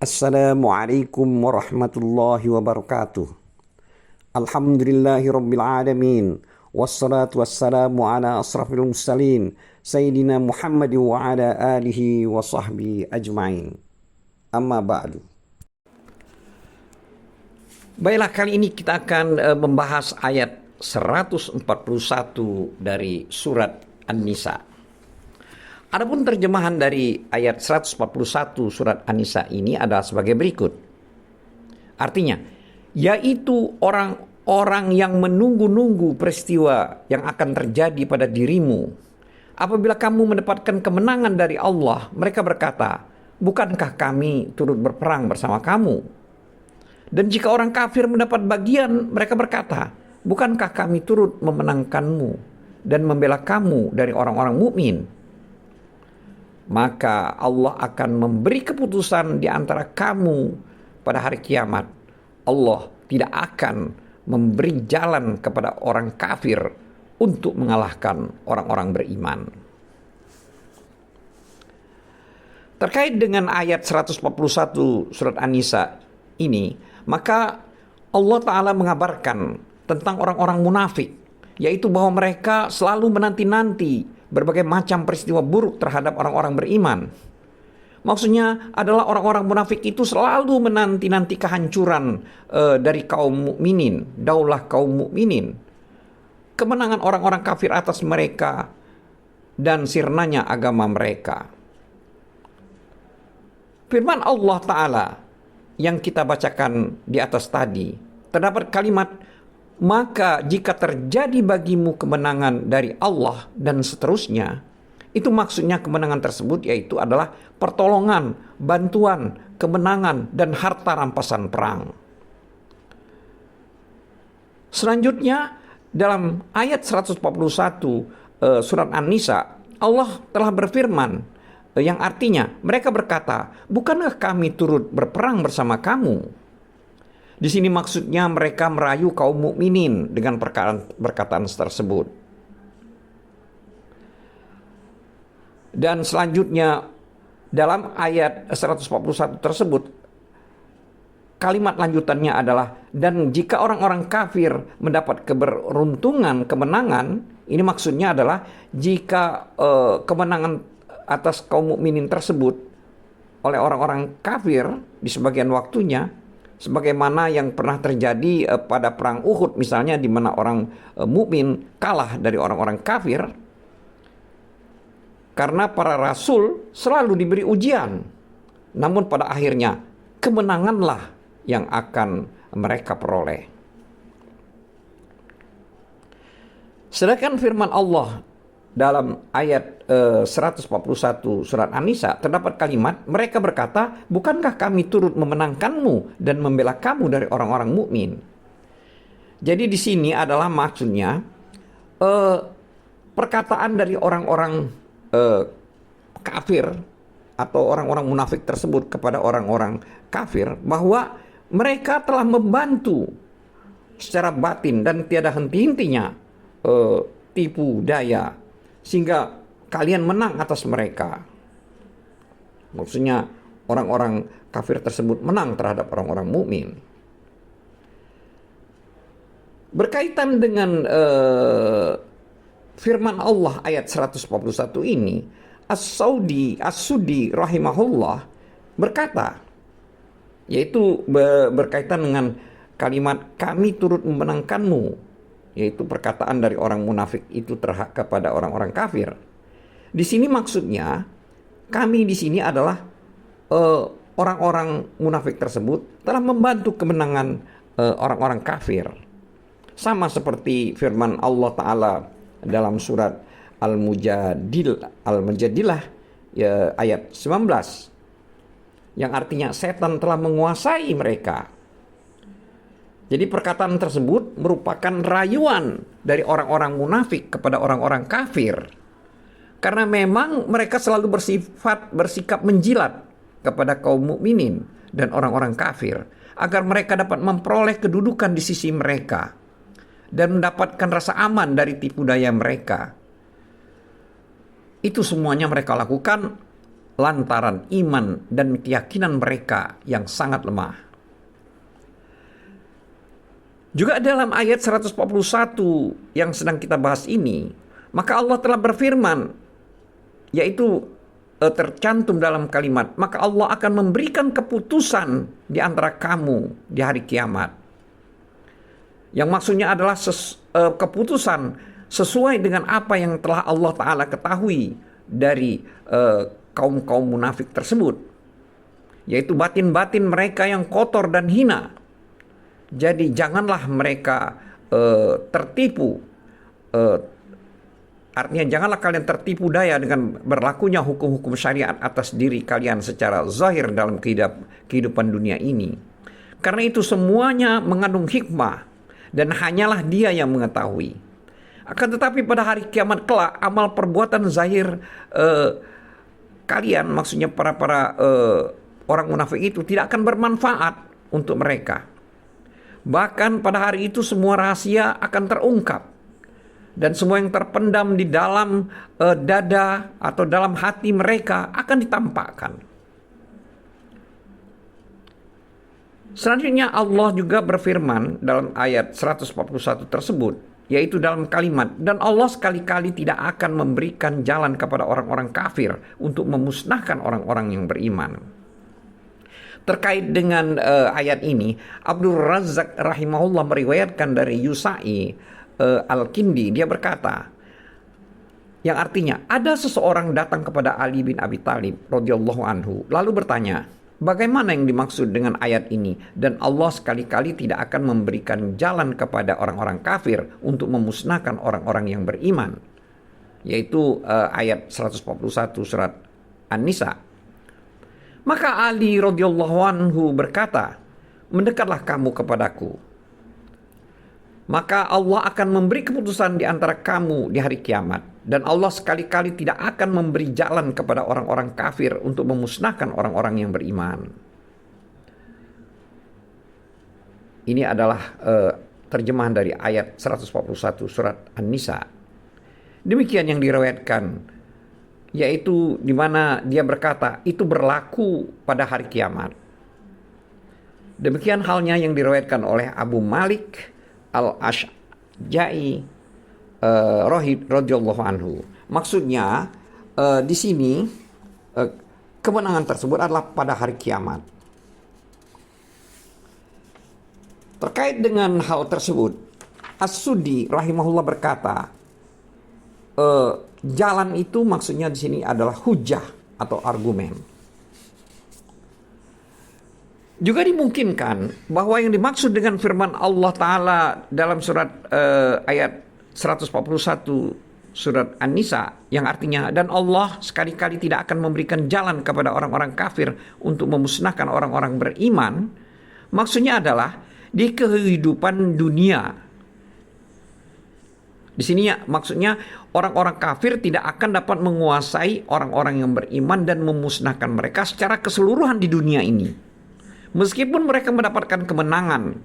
Assalamualaikum warahmatullahi wabarakatuh. Alhamdulillahi rabbil alamin. Wassalatu wassalamu ala asrafil mursalin Sayyidina Muhammad wa ala alihi wa sahbihi ajma'in. Amma ba'du. Baiklah, kali ini kita akan membahas ayat 141 dari surat An-Nisa. Adapun terjemahan dari ayat 141 surat An-Nisa ini adalah sebagai berikut. Artinya, yaitu orang-orang yang menunggu-nunggu peristiwa yang akan terjadi pada dirimu. Apabila kamu mendapatkan kemenangan dari Allah, mereka berkata, bukankah kami turut berperang bersama kamu? Dan jika orang kafir mendapat bagian, mereka berkata, bukankah kami turut memenangkanmu dan membela kamu dari orang-orang mukmin? Maka Allah akan memberi keputusan di antara kamu pada hari kiamat. Allah tidak akan memberi jalan kepada orang kafir untuk mengalahkan orang-orang beriman. Terkait dengan ayat 141 surat An-Nisa ini, maka Allah Ta'ala mengabarkan tentang orang-orang munafik, yaitu bahwa mereka selalu menanti-nanti berbagai macam peristiwa buruk terhadap orang-orang beriman. Maksudnya adalah orang-orang munafik itu selalu menanti-nanti kehancuran dari kaum mukminin, daulah kaum mukminin, kemenangan orang-orang kafir atas mereka, dan sirnanya agama mereka. Firman Allah Ta'ala yang kita bacakan di atas tadi, terdapat kalimat, maka jika terjadi bagimu kemenangan dari Allah dan seterusnya, itu maksudnya kemenangan tersebut yaitu adalah pertolongan, bantuan, kemenangan, dan harta rampasan perang. Selanjutnya dalam ayat 141 surat An-Nisa, Allah telah berfirman yang artinya mereka berkata, bukankah kami turut berperang bersama kamu? Di sini maksudnya mereka merayu kaum mukminin dengan perkataan tersebut. Dan selanjutnya dalam ayat 141 tersebut, kalimat lanjutannya adalah, dan jika orang-orang kafir mendapat keberuntungan, kemenangan, ini maksudnya adalah jika kemenangan atas kaum mukminin tersebut oleh orang-orang kafir di sebagian waktunya, sebagaimana yang pernah terjadi pada perang Uhud misalnya, di mana orang mukmin kalah dari orang-orang kafir, karena para rasul selalu diberi ujian, namun pada akhirnya kemenanganlah yang akan mereka peroleh. Sedangkan firman Allah dalam ayat 141 surat An-Nisa terdapat kalimat, mereka berkata, bukankah kami turut memenangkanmu dan membela kamu dari orang-orang mukmin? Jadi di sini adalah maksudnya perkataan dari orang-orang kafir atau orang-orang munafik tersebut kepada orang-orang kafir, bahwa mereka telah membantu secara batin dan tiada henti-hentinya tipu daya sehingga kalian menang atas mereka. Maksudnya orang-orang kafir tersebut menang terhadap orang-orang mukmin. Berkaitan dengan firman Allah ayat 141 ini, As-Sudi rahimahullah berkata, yaitu berkaitan dengan kalimat kami turut memenangkanmu, yaitu perkataan dari orang munafik itu kepada orang-orang kafir. Di sini maksudnya kami di sini adalah orang-orang munafik tersebut telah membantu kemenangan orang-orang kafir. Sama seperti firman Allah Ta'ala dalam surat Al-Mujadilah ya, ayat 19, yang artinya setan telah menguasai mereka. Jadi perkataan tersebut merupakan rayuan dari orang-orang munafik kepada orang-orang kafir. Karena memang mereka selalu bersikap menjilat kepada kaum mukminin dan orang-orang kafir, agar mereka dapat memperoleh kedudukan di sisi mereka dan mendapatkan rasa aman dari tipu daya mereka. Itu semuanya mereka lakukan lantaran iman dan keyakinan mereka yang sangat lemah. Juga dalam ayat 141 yang sedang kita bahas ini, maka Allah telah berfirman, yaitu tercantum dalam kalimat, maka Allah akan memberikan keputusan di antara kamu di hari kiamat. Yang maksudnya adalah keputusan sesuai dengan apa yang telah Allah Ta'ala ketahui dari kaum-kaum munafik tersebut, yaitu batin-batin mereka yang kotor dan hina. Jadi janganlah mereka tertipu. Artinya janganlah kalian tertipu daya dengan berlakunya hukum-hukum syariat atas diri kalian secara zahir dalam kehidupan dunia ini. Karena itu semuanya mengandung hikmah dan hanyalah Dia yang mengetahui. Akan tetapi pada hari kiamat kelak, amal perbuatan zahir kalian, maksudnya para orang munafik itu, tidak akan bermanfaat untuk mereka. Bahkan pada hari itu semua rahasia akan terungkap, dan semua yang terpendam di dalam dada atau dalam hati mereka akan ditampakkan. Selanjutnya Allah juga berfirman dalam ayat 141 tersebut, yaitu dalam kalimat, dan Allah sekali-kali tidak akan memberikan jalan kepada orang-orang kafir untuk memusnahkan orang-orang yang beriman. Terkait dengan ayat ini, Abdul Razak rahimahullah meriwayatkan dari Yusai Al-Kindi, dia berkata, yang artinya, ada seseorang datang kepada Ali bin Abi Thalib radhiyallahu anhu, lalu bertanya, bagaimana yang dimaksud dengan ayat ini? Dan Allah sekali-kali tidak akan memberikan jalan kepada orang-orang kafir untuk memusnahkan orang-orang yang beriman. Yaitu ayat 141 surat An-Nisa. Maka Ali radhiyallahu anhu berkata, mendekatlah kamu kepadaku, maka Allah akan memberi keputusan di antara kamu di hari kiamat. Dan Allah sekali-kali tidak akan memberi jalan kepada orang-orang kafir untuk memusnahkan orang-orang yang beriman. Ini adalah terjemahan dari ayat 141 surat An-Nisa. Demikian yang diriwayatkan, yaitu di mana dia berkata itu berlaku pada hari kiamat. Demikian halnya yang diriwayatkan oleh Abu Malik Al-Ashja'i radhiyallahu anhu. Maksudnya di sini kemenangan tersebut adalah pada hari kiamat. Terkait dengan hal tersebut, As-Suddi rahimahullah berkata, jalan itu maksudnya di sini adalah hujah atau argumen. Juga dimungkinkan bahwa yang dimaksud dengan firman Allah Ta'ala dalam surat ayat 141 surat An-Nisa, yang artinya, dan Allah sekali-kali tidak akan memberikan jalan kepada orang-orang kafir untuk memusnahkan orang-orang beriman, maksudnya adalah di kehidupan dunia. Di sini ya, maksudnya orang-orang kafir tidak akan dapat menguasai orang-orang yang beriman dan memusnahkan mereka secara keseluruhan di dunia ini. Meskipun mereka mendapatkan kemenangan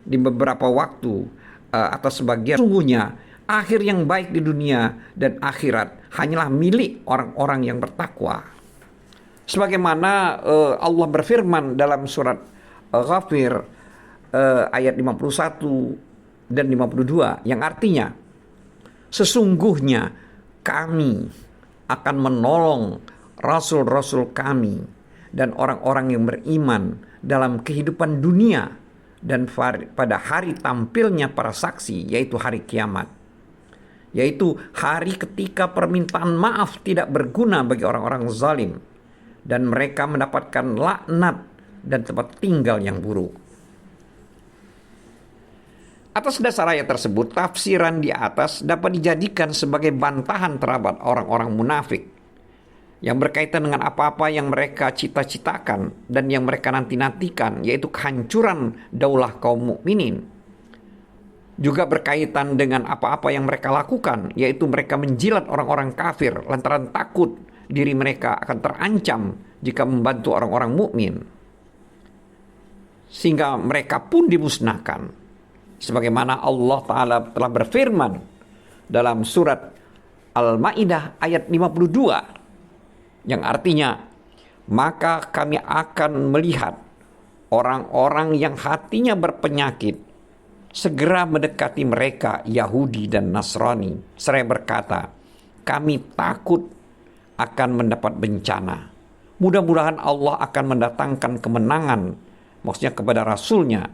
di beberapa waktu atas sebagian, sungguhnya akhir yang baik di dunia dan akhirat hanyalah milik orang-orang yang bertakwa. Sebagaimana Allah berfirman dalam surat Ghafir ayat 51 dan 52, yang artinya, sesungguhnya kami akan menolong rasul-rasul kami dan orang-orang yang beriman dalam kehidupan dunia dan pada hari tampilnya para saksi, yaitu hari kiamat. Yaitu hari ketika permintaan maaf tidak berguna bagi orang-orang zalim dan mereka mendapatkan laknat dan tempat tinggal yang buruk. Atas dasar ayat tersebut, tafsiran di atas dapat dijadikan sebagai bantahan terhadap orang-orang munafik yang berkaitan dengan apa-apa yang mereka cita-citakan dan yang mereka nanti-nantikan, yaitu kehancuran daulah kaum mukminin. Juga berkaitan dengan apa-apa yang mereka lakukan, yaitu mereka menjilat orang-orang kafir lantaran takut diri mereka akan terancam jika membantu orang-orang mukmin, sehingga mereka pun dimusnahkan. Sebagaimana Allah Ta'ala telah berfirman dalam surat Al-Ma'idah ayat 52, yang artinya, maka kami akan melihat orang-orang yang hatinya berpenyakit segera mendekati mereka, Yahudi dan Nasrani, seraya berkata, kami takut akan mendapat bencana. Mudah-mudahan Allah akan mendatangkan kemenangan, maksudnya kepada Rasulnya,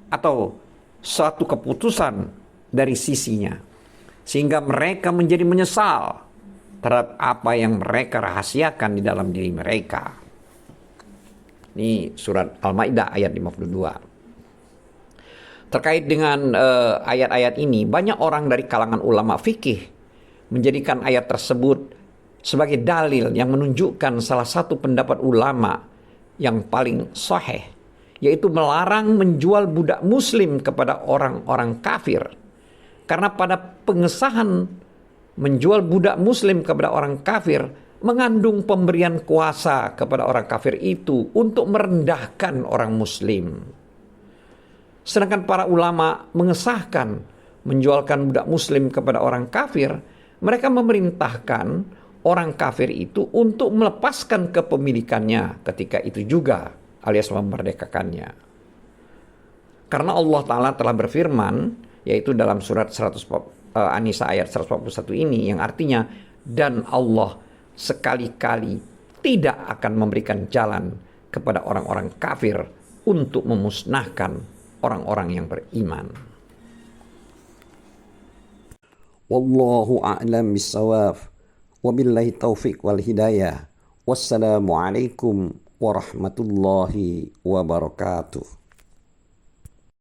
atau suatu keputusan dari sisinya, sehingga mereka menjadi menyesal terhadap apa yang mereka rahasiakan di dalam diri mereka. Ini surat Al-Maidah ayat 52. Terkait dengan ayat-ayat ini, banyak orang dari kalangan ulama fikih menjadikan ayat tersebut sebagai dalil yang menunjukkan salah satu pendapat ulama yang paling sahih, yaitu melarang menjual budak muslim kepada orang-orang kafir. Karena pada pengesahan menjual budak muslim kepada orang kafir mengandung pemberian kuasa kepada orang kafir itu untuk merendahkan orang muslim. Sedangkan para ulama mengesahkan menjualkan budak muslim kepada orang kafir, mereka memerintahkan orang kafir itu untuk melepaskan kepemilikannya ketika itu juga, alias memerdekakannya. Karena Allah Ta'ala telah berfirman, yaitu dalam surat An-Nisa ayat 141 ini, yang artinya, dan Allah sekali-kali tidak akan memberikan jalan kepada orang-orang kafir untuk memusnahkan orang-orang yang beriman. Wallahu a'lam bissawab. Wabillahi taufiq wal hidayah. Wassalamualaikum warahmatullahi wabarakatuh.